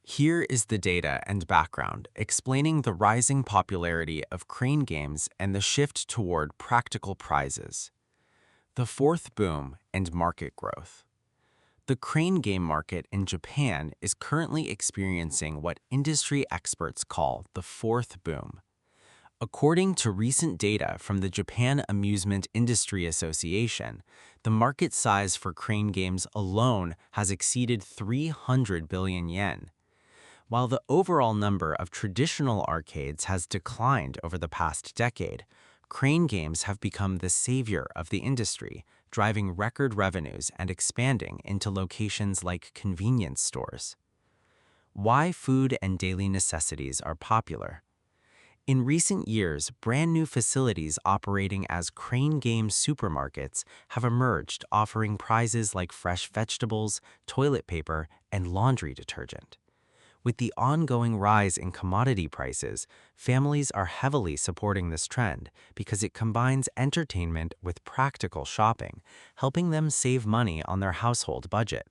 Here is the data and background explaining the rising popularity of crane games and the shift toward practical prizes. The fourth boom and market growth. The crane game market in Japan is currently experiencing what industry experts call the fourth boom. According to recent data from the Japan Amusement Industry Association, the market size for crane games alone has exceeded 300 billion yen. While the overall number of traditional arcades has declined over the past decade, crane games have become the savior of the industry, driving record revenues and expanding into locations like convenience stores. Why food and daily necessities are popular. In recent years, brand new facilities operating as crane game supermarkets have emerged, offering prizes like fresh vegetables, toilet paper, and laundry detergent. With the ongoing rise in commodity prices, families are heavily supporting this trend because it combines entertainment with practical shopping, helping them save money on their household budget.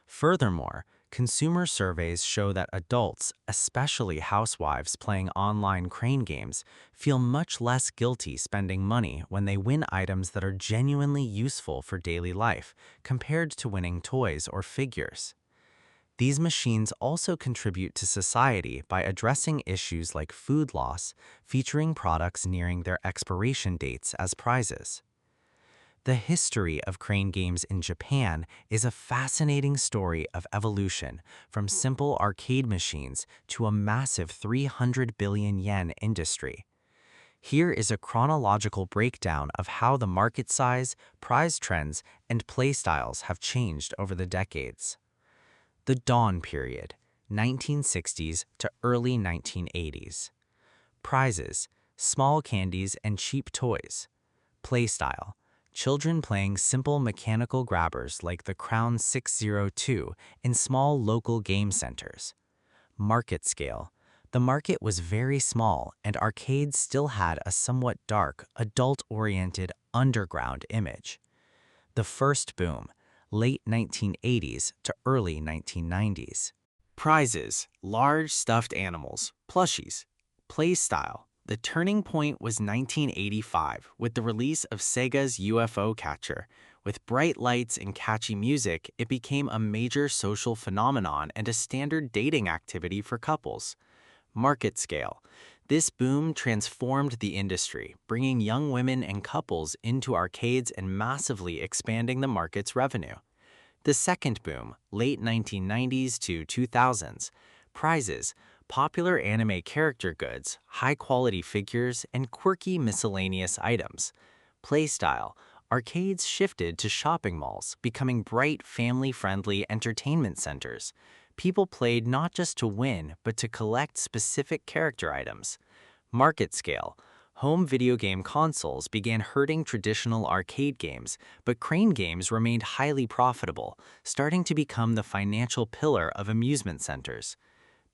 Furthermore, consumer surveys show that adults, especially housewives playing online crane games, feel much less guilty spending money when they win items that are genuinely useful for daily life compared to winning toys or figures. These machines also contribute to society by addressing issues like food loss, featuring products nearing their expiration dates as prizes. The history of crane games in Japan is a fascinating story of evolution from simple arcade machines to a massive 300 billion yen industry. Here is a chronological breakdown of how the market size, prize trends, and playstyles have changed over the decades. The Dawn Period, 1960s to early 1980s. Prizes, small candies and cheap toys. Playstyle, children playing simple mechanical grabbers like the Crown 602 in small local game centers. Market scale, the market was very small and arcades still had a somewhat dark, adult-oriented underground image. The first boom, late 1980s to early 1990s. Prizes, large stuffed animals, plushies. Play style. The turning point was 1985 with the release of Sega's UFO Catcher. With bright lights and catchy music, it became a major social phenomenon and a standard dating activity for couples. Market scale. This boom transformed the industry, bringing young women and couples into arcades and massively expanding the market's revenue. The second boom, late 1990s to 2000s. Prizes, popular anime character goods, high-quality figures, and quirky miscellaneous items. Playstyle, arcades shifted to shopping malls, becoming bright, family-friendly entertainment centers. People played not just to win, but to collect specific character items. Market scale. Home video game consoles began hurting traditional arcade games, but crane games remained highly profitable, starting to become the financial pillar of amusement centers.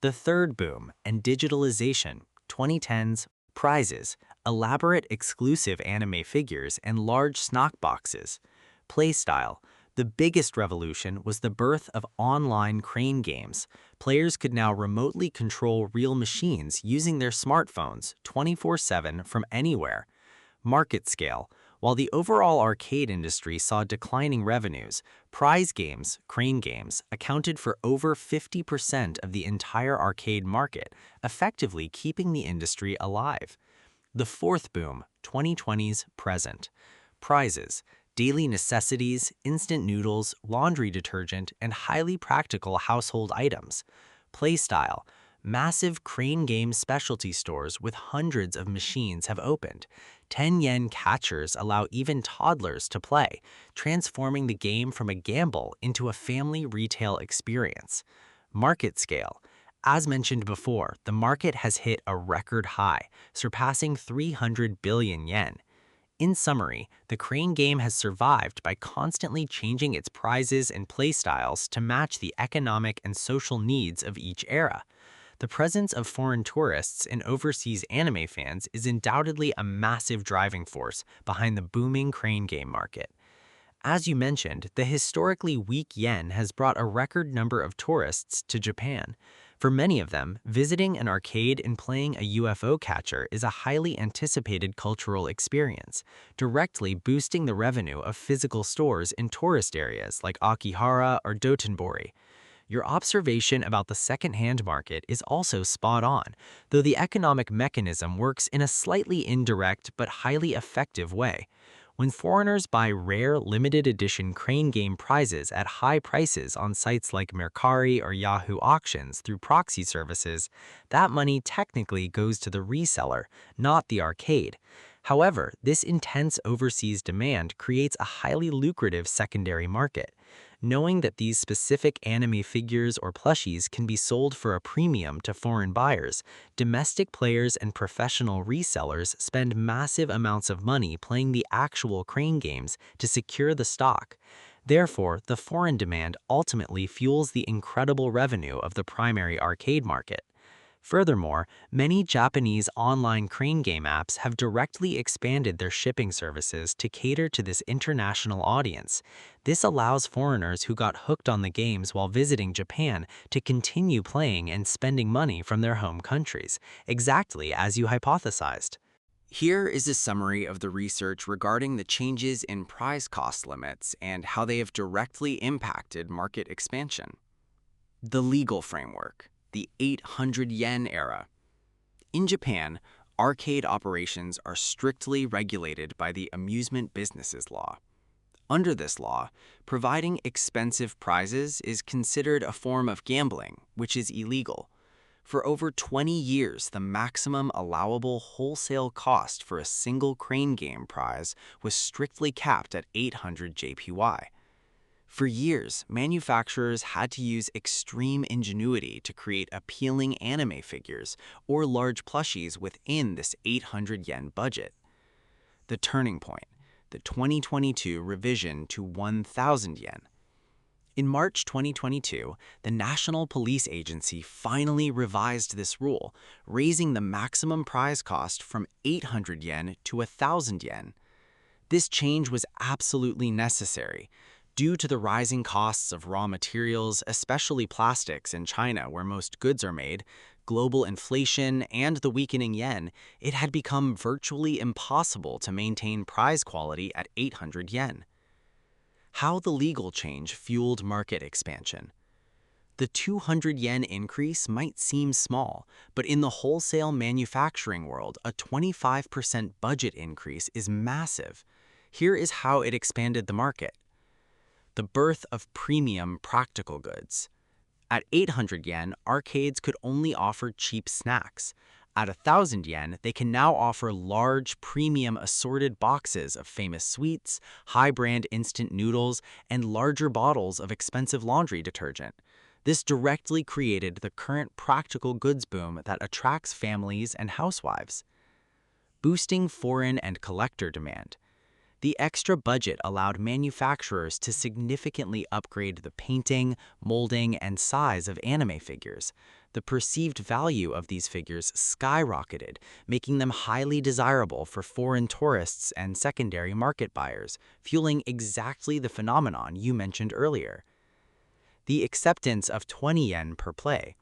The third boom and digitalization, 2010s, prizes, elaborate exclusive anime figures, and large snack boxes. Playstyle. The biggest revolution was the birth of online crane games. Players could now remotely control real machines using their smartphones 24/7 from anywhere. Market scale. While the overall arcade industry saw declining revenues, prize games, crane games, accounted for over 50% of the entire arcade market, effectively keeping the industry alive. The fourth boom, 2020s present. Prizes, daily necessities, instant noodles, laundry detergent, and highly practical household items. Playstyle, massive crane game specialty stores with hundreds of machines have opened. 10 yen catchers allow even toddlers to play, transforming the game from a gamble into a family retail experience. Market scale. As mentioned before, the market has hit a record high, surpassing 300 billion yen. In summary, the crane game has survived by constantly changing its prizes and playstyles to match the economic and social needs of each era. The presence of foreign tourists and overseas anime fans is undoubtedly a massive driving force behind the booming crane game market. As you mentioned, the historically weak yen has brought a record number of tourists to Japan. For many of them, visiting an arcade and playing a UFO catcher is a highly anticipated cultural experience, directly boosting the revenue of physical stores in tourist areas like Akihara or Dotonbori. Your observation about the second-hand market is also spot on, though the economic mechanism works in a slightly indirect but highly effective way. When foreigners buy rare limited edition crane game prizes at high prices on sites like Mercari or Yahoo Auctions through proxy services, that money technically goes to the reseller, not the arcade. However, this intense overseas demand creates a highly lucrative secondary market. Knowing that these specific anime figures or plushies can be sold for a premium to foreign buyers, domestic players and professional resellers spend massive amounts of money playing the actual crane games to secure the stock. Therefore, the foreign demand ultimately fuels the incredible revenue of the primary arcade market. Furthermore, many Japanese online crane game apps have directly expanded their shipping services to cater to this international audience. This allows foreigners who got hooked on the games while visiting Japan to continue playing and spending money from their home countries, exactly as you hypothesized. Here is a summary of the research regarding the changes in prize cost limits and how they have directly impacted market expansion. The legal framework, the 800 yen era. In Japan, arcade operations are strictly regulated by the Amusement Businesses Law. Under this law, providing expensive prizes is considered a form of gambling, which is illegal. For over 20 years, the maximum allowable wholesale cost for a single crane game prize was strictly capped at 800 JPY. For years, manufacturers had to use extreme ingenuity to create appealing anime figures or large plushies within this 800 yen budget. The turning point, the 2022 revision to 1,000 yen. In March 2022, the National Police Agency finally revised this rule, raising the maximum prize cost from 800 yen to 1,000 yen. This change was absolutely necessary. Due to the rising costs of raw materials, especially plastics in China where most goods are made, global inflation, and the weakening yen, it had become virtually impossible to maintain prize quality at 800 yen. How the legal change fueled market expansion. The 200 yen increase might seem small, but in the wholesale manufacturing world, a 25% budget increase is massive. Here is how it expanded the market. The birth of premium practical goods. At 800 yen, arcades could only offer cheap snacks. At 1,000 yen, they can now offer large, premium assorted boxes of famous sweets, high-brand instant noodles, and larger bottles of expensive laundry detergent. This directly created the current practical goods boom that attracts families and housewives. Boosting foreign and collector demand. The extra budget allowed manufacturers to significantly upgrade the painting, molding, and size of anime figures. The perceived value of these figures skyrocketed, making them highly desirable for foreign tourists and secondary market buyers, fueling exactly the phenomenon you mentioned earlier. The acceptance of 20 yen per play.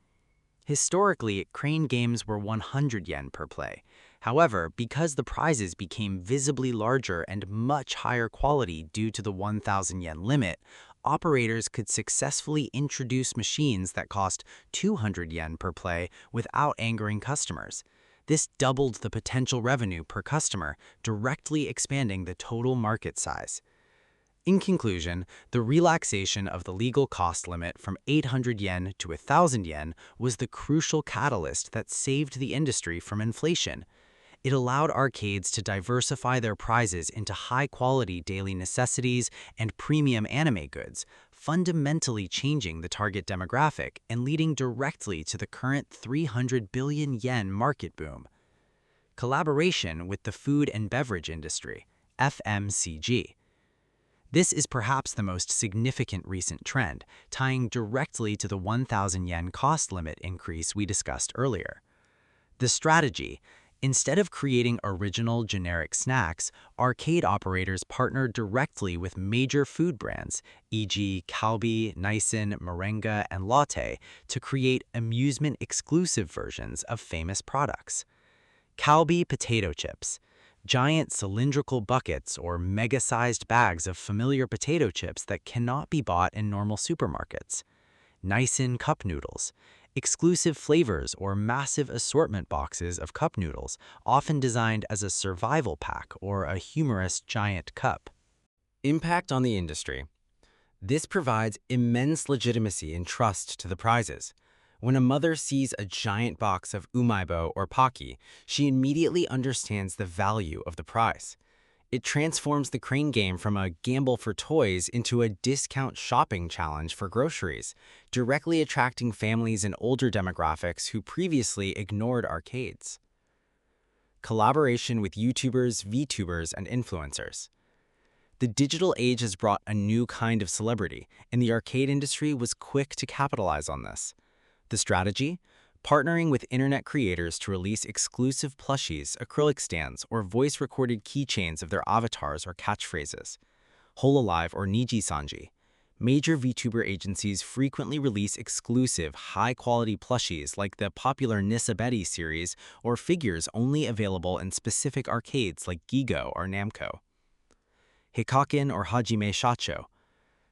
Historically, crane games were 100 yen per play. However, because the prizes became visibly larger and much higher quality due to the 1,000 yen limit, operators could successfully introduce machines that cost 200 yen per play without angering customers. This doubled the potential revenue per customer, directly expanding the total market size. In conclusion, the relaxation of the legal cost limit from 800 yen to 1,000 yen was the crucial catalyst that saved the industry from inflation. It allowed arcades to diversify their prizes into high-quality daily necessities and premium anime goods, fundamentally changing the target demographic and leading directly to the current 300 billion yen market boom. Collaboration with the food and beverage industry, FMCG. This is perhaps the most significant recent trend, tying directly to the 1,000 yen cost limit increase we discussed earlier. The strategy, Instead of creating original generic snacks, arcade operators partner directly with major food brands, e.g. Calbee, Nissin, Moringa, and Lotte, to create amusement-exclusive versions of famous products. Calbee potato chips, giant cylindrical buckets or mega-sized bags of familiar potato chips that cannot be bought in normal supermarkets. Nissin cup noodles, exclusive flavors or massive assortment boxes of cup noodles, often designed as a survival pack or a humorous giant cup. Impact on the industry. This provides immense legitimacy and trust to the prizes. When a mother sees a giant box of umaibo or pocky, she immediately understands the value of the prize. It transforms the crane game from a gamble for toys into a discount shopping challenge for groceries, directly attracting families and older demographics who previously ignored arcades. Collaboration with YouTubers, VTubers, and influencers. The digital age has brought a new kind of celebrity, and the arcade industry was quick to capitalize on this. The strategy? Partnering with internet creators to release exclusive plushies, acrylic stands, or voice-recorded keychains of their avatars or catchphrases. Hololive or Niji-sanji. Major VTuber agencies frequently release exclusive, high-quality plushies like the popular Nisabeti series or figures only available in specific arcades like Gigo or Namco. Hikaken or Hajime Shacho.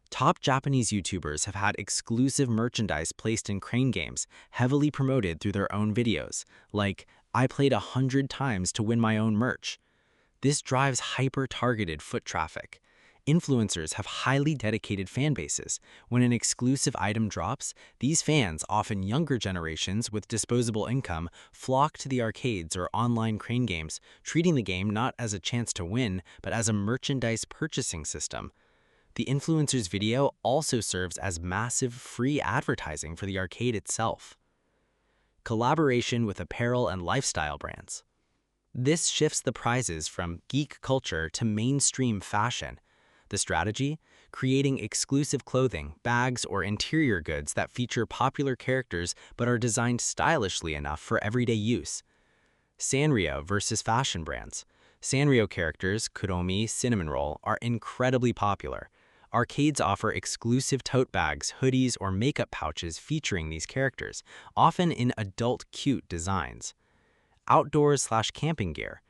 Top Japanese YouTubers have had exclusive merchandise placed in crane games, heavily promoted through their own videos, like, "I played 100 times to win my own merch." This drives hyper-targeted foot traffic. Influencers have highly dedicated fan bases. When an exclusive item drops, these fans, often younger generations with disposable income, flock to the arcades or online crane games, treating the game not as a chance to win, but as a merchandise purchasing system. The influencer's video also serves as massive free advertising for the arcade itself. Collaboration with apparel and lifestyle brands. This shifts the prizes from geek culture to mainstream fashion. The strategy? Creating exclusive clothing, bags, or interior goods that feature popular characters but are designed stylishly enough for everyday use. Sanrio versus fashion brands. Sanrio characters, Kuromi, Cinnamon Roll, are incredibly popular. Arcades offer exclusive tote bags, hoodies, or makeup pouches featuring these characters, often in adult cute designs. Outdoors/camping gear.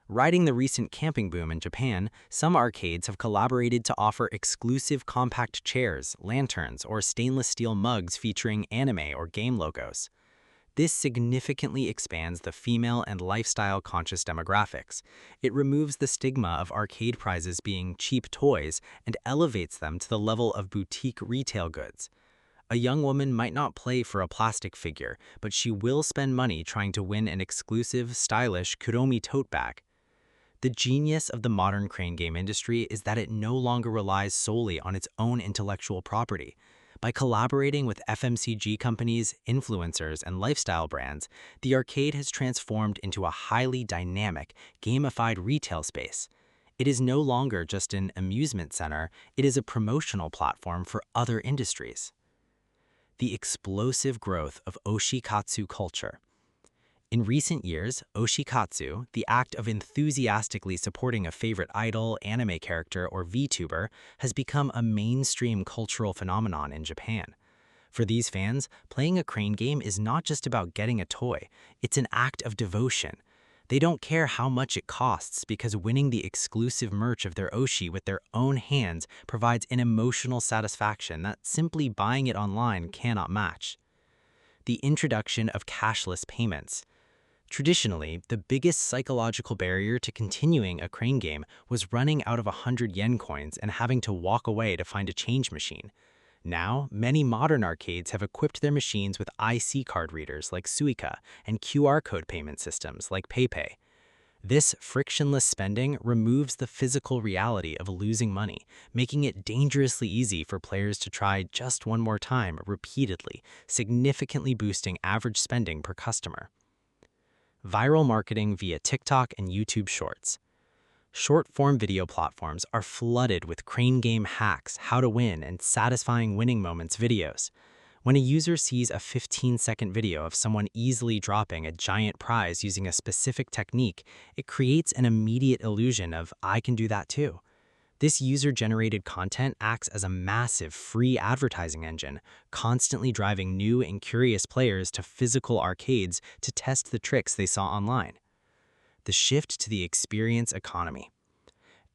Riding the recent camping boom in Japan, some arcades have collaborated to offer exclusive compact chairs, lanterns, or stainless steel mugs featuring anime or game logos. This significantly expands the female and lifestyle-conscious demographics. It removes the stigma of arcade prizes being cheap toys and elevates them to the level of boutique retail goods. A young woman might not play for a plastic figure, but she will spend money trying to win an exclusive, stylish Kuromi tote bag. The genius of the modern crane game industry is that it no longer relies solely on its own intellectual property. By collaborating with FMCG companies, influencers, and lifestyle brands, the arcade has transformed into a highly dynamic, gamified retail space. It is no longer just an amusement center, it is a promotional platform for other industries. The explosive growth of oshikatsu culture. In recent years, oshikatsu, the act of enthusiastically supporting a favorite idol, anime character, or VTuber, has become a mainstream cultural phenomenon in Japan. For these fans, playing a crane game is not just about getting a toy, it's an act of devotion. They don't care how much it costs because winning the exclusive merch of their oshi with their own hands provides an emotional satisfaction that simply buying it online cannot match. The introduction of cashless payments. Traditionally, the biggest psychological barrier to continuing a crane game was running out of 100 yen coins and having to walk away to find a change machine. Now, many modern arcades have equipped their machines with IC card readers like Suica and QR code payment systems like PayPay. This frictionless spending removes the physical reality of losing money, making it dangerously easy for players to try just one more time repeatedly, significantly boosting average spending per customer. Viral marketing via TikTok and YouTube Shorts. Short-form video platforms are flooded with crane game hacks, how to win, and satisfying winning moments videos. When a user sees a 15-second video of someone easily dropping a giant prize using a specific technique, it creates an immediate illusion of, I can do that too. This user-generated content acts as a massive free advertising engine, constantly driving new and curious players to physical arcades to test the tricks they saw online. The shift to the experience economy.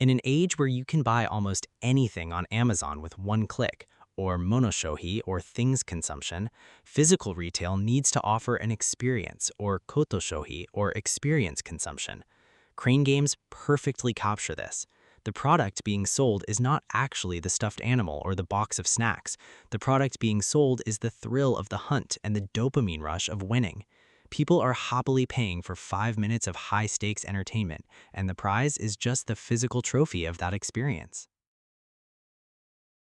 In an age where you can buy almost anything on Amazon with one click, or monoshohi or things consumption, physical retail needs to offer an experience, or kotoshohi or experience consumption. Crane games perfectly capture this. The product being sold is not actually the stuffed animal or the box of snacks. The product being sold is the thrill of the hunt and the dopamine rush of winning. People are happily paying for 5 minutes of high-stakes entertainment, and the prize is just the physical trophy of that experience.